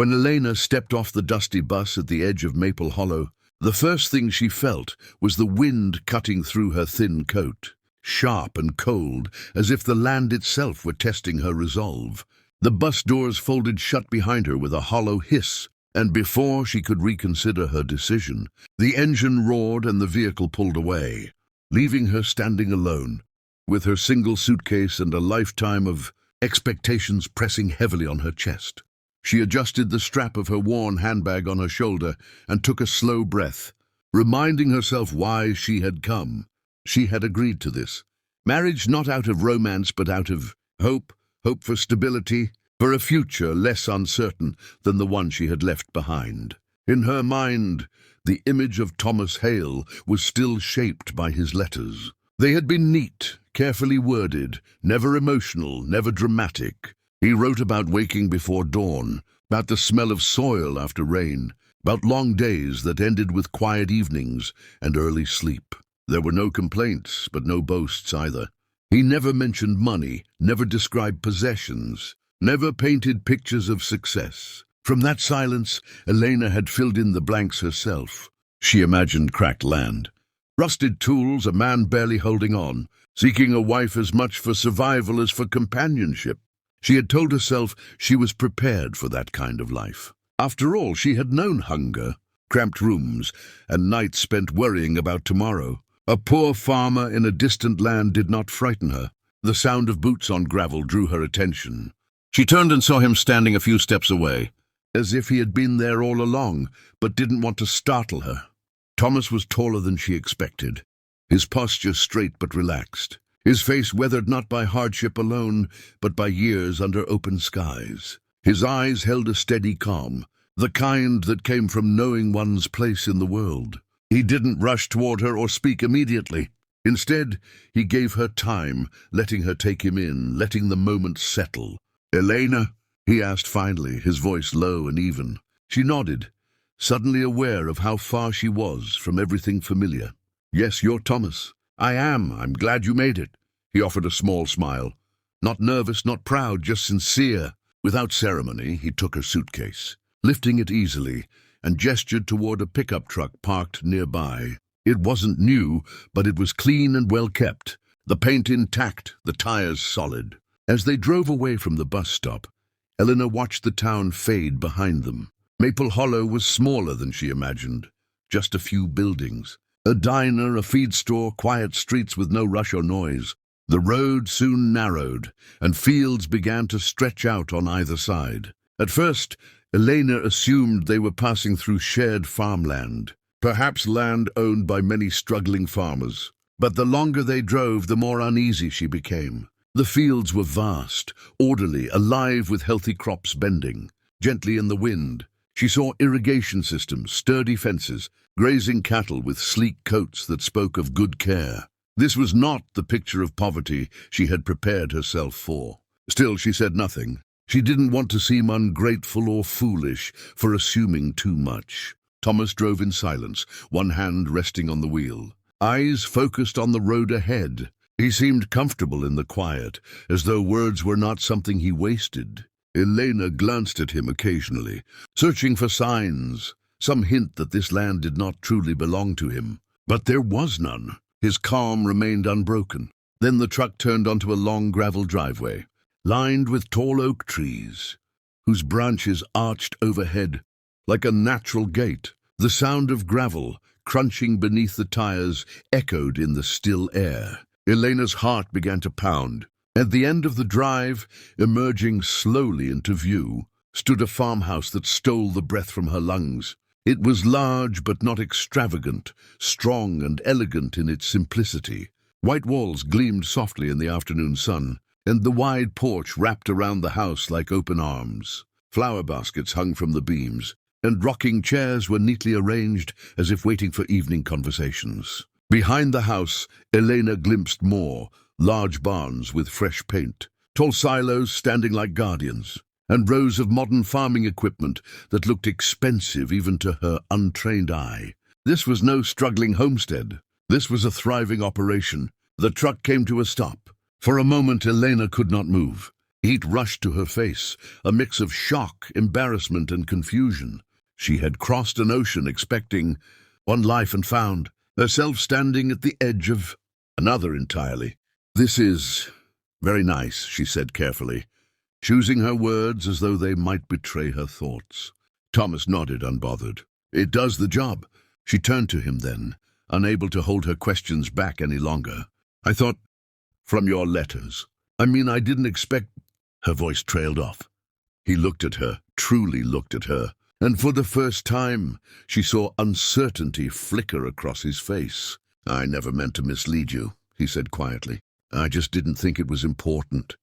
When Elena stepped off the dusty bus at the edge of Maple Hollow, the first thing she felt was the wind cutting through her thin coat, sharp and cold, as if the land itself were testing her resolve. The bus doors folded shut behind her with a hollow hiss, and before she could reconsider her decision, the engine roared and the vehicle pulled away, leaving her standing alone, with her single suitcase and a lifetime of expectations pressing heavily on her chest. She adjusted the strap of her worn handbag on her shoulder and took a slow breath, reminding herself why she had come. She had agreed to this. Marriage not out of romance but out of hope for stability, for a future less uncertain than the one she had left behind. In her mind, the image of Thomas Hale was still shaped by his letters. They had been neat, carefully worded, never emotional, never dramatic. He wrote about waking before dawn, about the smell of soil after rain, about long days that ended with quiet evenings and early sleep. There were no complaints, but no boasts either. He never mentioned money, never described possessions, never painted pictures of success. From that silence, Elena had filled in the blanks herself. She imagined cracked land, rusted tools, a man barely holding on, seeking a wife as much for survival as for companionship. She had told herself she was prepared for that kind of life. After all, she had known hunger, cramped rooms, and nights spent worrying about tomorrow. A poor farmer in a distant land did not frighten her. The sound of boots on gravel drew her attention. She turned and saw him standing a few steps away, as if he had been there all along, but didn't want to startle her. Thomas was taller than she expected, his posture straight but relaxed, his face weathered not by hardship alone, but by years under open skies. His eyes held a steady calm, the kind that came from knowing one's place in the world. He didn't rush toward her or speak immediately. Instead, he gave her time, letting her take him in, letting the moment settle. "Elena?" he asked finally, his voice low and even. She nodded, suddenly aware of how far she was from everything familiar. "Yes, you're Thomas." "I am. I'm glad you made it." He offered a small smile. Not nervous, not proud, just sincere. Without ceremony, he took her suitcase, lifting it easily, and gestured toward a pickup truck parked nearby. It wasn't new, but it was clean and well kept, the paint intact, the tires solid. As they drove away from the bus stop, Elena watched the town fade behind them. Maple Hollow was smaller than she imagined, just a few buildings. A diner, a feed store, quiet streets with no rush or noise. The road soon narrowed, and fields began to stretch out on either side. At first, Elena assumed they were passing through shared farmland, perhaps land owned by many struggling farmers. But the longer they drove, the more uneasy she became. The fields were vast, orderly, alive with healthy crops bending gently in the wind. She saw irrigation systems, sturdy fences, grazing cattle with sleek coats that spoke of good care. This was not the picture of poverty she had prepared herself for. Still, she said nothing. She didn't want to seem ungrateful or foolish for assuming too much. Thomas drove in silence, one hand resting on the wheel, eyes focused on the road ahead. He seemed comfortable in the quiet, as though words were not something he wasted. Elena glanced at him occasionally, searching for signs, some hint that this land did not truly belong to him. But there was none. His calm remained unbroken. Then the truck turned onto a long gravel driveway, lined with tall oak trees, whose branches arched overhead like a natural gate. The sound of gravel, crunching beneath the tires, echoed in the still air. Elena's heart began to pound. At the end of the drive, emerging slowly into view, stood a farmhouse that stole the breath from her lungs. It was large but not extravagant, strong and elegant in its simplicity. White walls gleamed softly in the afternoon sun, and the wide porch wrapped around the house like open arms. Flower baskets hung from the beams, and rocking chairs were neatly arranged as if waiting for evening conversations. Behind the house, Elena glimpsed more, large barns with fresh paint, tall silos standing like guardians, and rows of modern farming equipment that looked expensive even to her untrained eye. This was no struggling homestead. This was a thriving operation. The truck came to a stop. For a moment, Elena could not move. Heat rushed to her face, a mix of shock, embarrassment, and confusion. She had crossed an ocean expecting one life and found herself standing at the edge of another entirely. "This is very nice," she said carefully, choosing her words as though they might betray her thoughts. Thomas nodded, unbothered. "It does the job." She turned to him then, unable to hold her questions back any longer. "I thought, from your letters. I didn't expect—" Her voice trailed off. He looked at her, truly looked at her, and for the first time she saw uncertainty flicker across his face. "I never meant to mislead you," he said quietly. "I just didn't think it was important."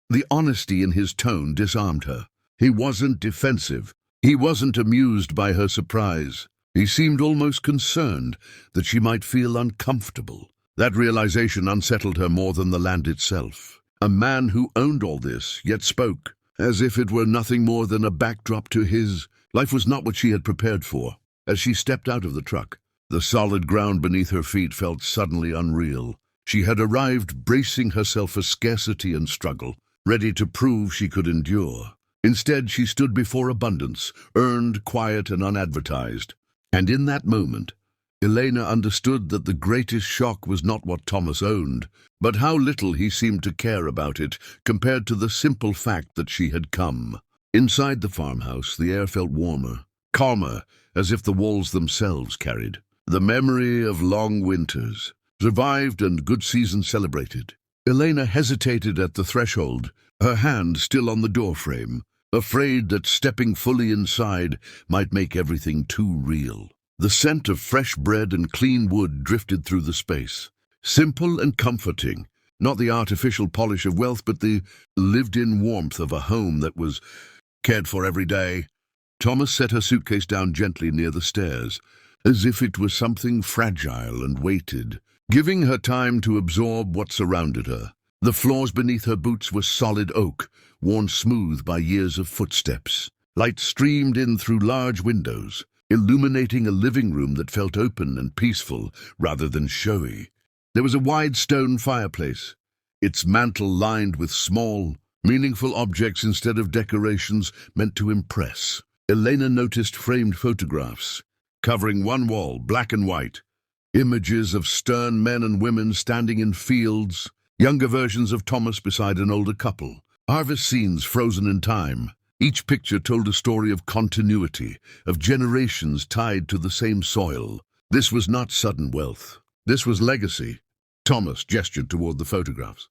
The honesty in his tone disarmed her. He wasn't defensive. He wasn't amused by her surprise. He seemed almost concerned that she might feel uncomfortable. That realization unsettled her more than the land itself. A man who owned all this, yet spoke, as if it were nothing more than a backdrop to his life, was not what she had prepared for. As she stepped out of the truck, the solid ground beneath her feet felt suddenly unreal. She had arrived bracing herself for scarcity and struggle, ready to prove she could endure. Instead, she stood before abundance, earned, quiet, and unadvertised. And in that moment, Elena understood that the greatest shock was not what Thomas owned, but how little he seemed to care about it compared to the simple fact that she had come. Inside the farmhouse, the air felt warmer, calmer, as if the walls themselves carried the memory of long winters, survived and good seasons celebrated. Elena hesitated at the threshold, her hand still on the doorframe, afraid that stepping fully inside might make everything too real. The scent of fresh bread and clean wood drifted through the space. Simple and comforting, not the artificial polish of wealth, but the lived-in warmth of a home that was cared for every day. Thomas set her suitcase down gently near the stairs, as if it was something fragile, and waited, giving her time to absorb what surrounded her. The floors beneath her boots were solid oak, worn smooth by years of footsteps. Light streamed in through large windows, illuminating a living room that felt open and peaceful rather than showy. There was a wide stone fireplace, its mantel lined with small, meaningful objects instead of decorations meant to impress. Elena noticed framed photographs, covering one wall, black and white. Images of stern men and women standing in fields, younger versions of Thomas beside an older couple. Harvest scenes frozen in time. Each picture told a story of continuity, of generations tied to the same soil. This was not sudden wealth. This was legacy. Thomas gestured toward the photographs.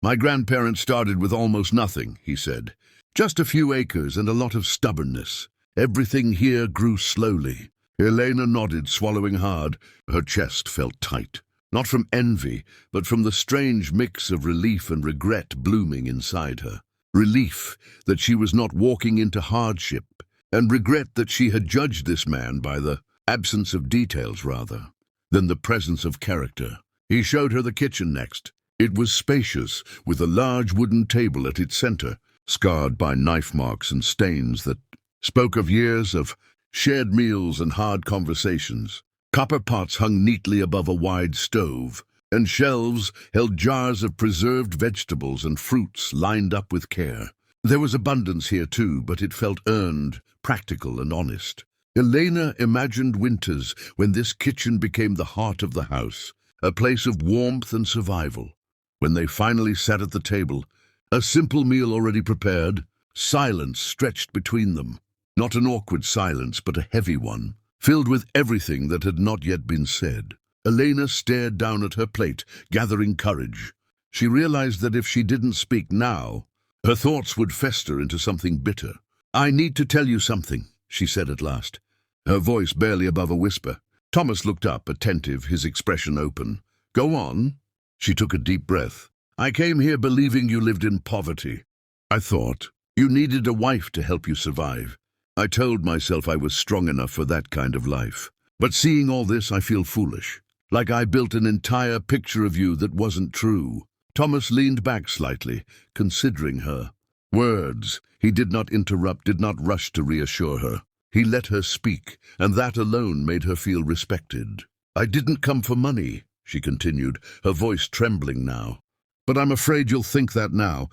"My grandparents started with almost nothing," he said. "Just a few acres and a lot of stubbornness. Everything here grew slowly." Elena nodded, swallowing hard. Her chest felt tight. Not from envy, but from the strange mix of relief and regret blooming inside her. Relief that she was not walking into hardship, and regret that she had judged this man by the absence of details rather than the presence of character. He showed her the kitchen next. It was spacious, with a large wooden table at its center, scarred by knife marks and stains that spoke of years of shared meals and hard conversations. Copper pots hung neatly above a wide stove, and shelves held jars of preserved vegetables and fruits lined up with care. There was abundance here too, but it felt earned, practical and honest. Elena imagined winters when this kitchen became the heart of the house, a place of warmth and survival. When they finally sat at the table, a simple meal already prepared, silence stretched between them. Not an awkward silence, but a heavy one, filled with everything that had not yet been said. Elena stared down at her plate, gathering courage. She realized that if she didn't speak now, her thoughts would fester into something bitter. "I need to tell you something," she said at last, her voice barely above a whisper. Thomas looked up, attentive, his expression open. "Go on." She took a deep breath. "I came here believing you lived in poverty. I thought you needed a wife to help you survive. I told myself I was strong enough for that kind of life. But seeing all this, I feel foolish. Like I built an entire picture of you that wasn't true." Thomas leaned back slightly, considering her words. He did not interrupt, did not rush to reassure her. He let her speak, and that alone made her feel respected. "I didn't come for money," she continued, her voice trembling now. "But I'm afraid you'll think that now.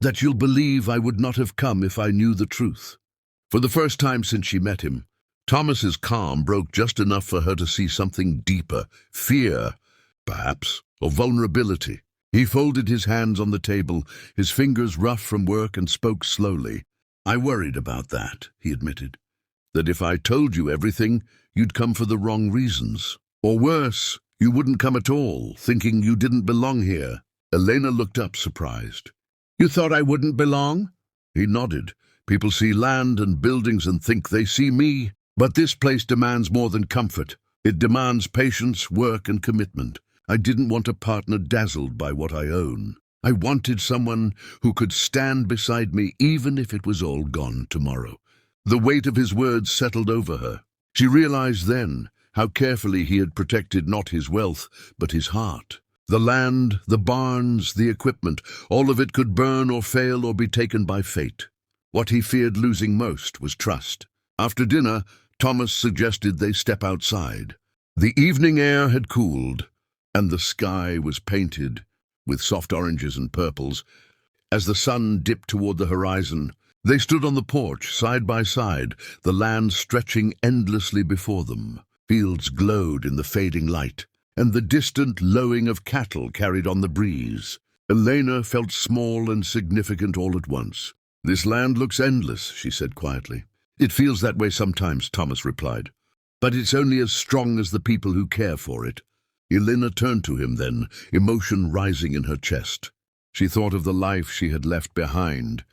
that you'll believe I would not have come if I knew the truth." For the first time since she met him, Thomas's calm broke just enough for her to see something deeper, fear, perhaps, or vulnerability. He folded his hands on the table, his fingers rough from work, and spoke slowly. "I worried about that," he admitted. "That if I told you everything, you'd come for the wrong reasons. Or worse, you wouldn't come at all, thinking you didn't belong here." Elena looked up, surprised. "You thought I wouldn't belong?" He nodded. "People see land and buildings and think they see me. But this place demands more than comfort. It demands patience, work, and commitment. I didn't want a partner dazzled by what I own. I wanted someone who could stand beside me even if it was all gone tomorrow." The weight of his words settled over her. She realized then how carefully he had protected not his wealth, but his heart. The land, the barns, the equipment, all of it could burn or fail or be taken by fate. What he feared losing most was trust. After dinner, Thomas suggested they step outside. The evening air had cooled, and the sky was painted with soft oranges and purples. As the sun dipped toward the horizon, they stood on the porch, side by side, the land stretching endlessly before them. Fields glowed in the fading light, and the distant lowing of cattle carried on the breeze. Elena felt small and significant all at once. "This land looks endless," she said quietly. "It feels that way sometimes," Thomas replied. "But it's only as strong as the people who care for it." Elena turned to him then, emotion rising in her chest. She thought of the life she had left behind,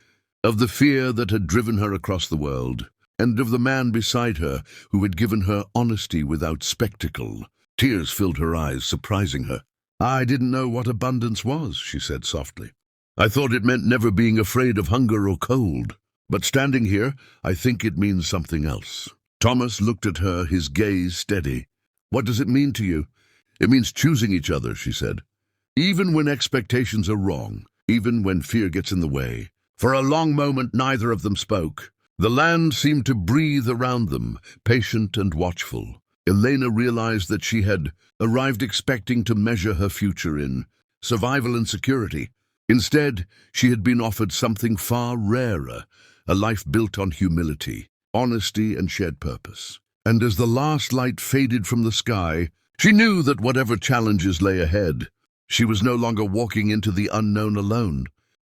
of the fear that had driven her across the world, and of the man beside her who had given her honesty without spectacle. Tears filled her eyes, surprising her. "I didn't know what abundance was," she said softly. "I thought it meant never being afraid of hunger or cold. But standing here, I think it means something else." Thomas looked at her, his gaze steady. "What does it mean to you?" "It means choosing each other," she said. "Even when expectations are wrong, even when fear gets in the way." For a long moment, neither of them spoke. The land seemed to breathe around them, patient and watchful. Elena realized that she had arrived expecting to measure her future in survival and security. Instead, she had been offered something far rarer, a life built on humility, honesty, and shared purpose. And as the last light faded from the sky, she knew that whatever challenges lay ahead, she was no longer walking into the unknown alone.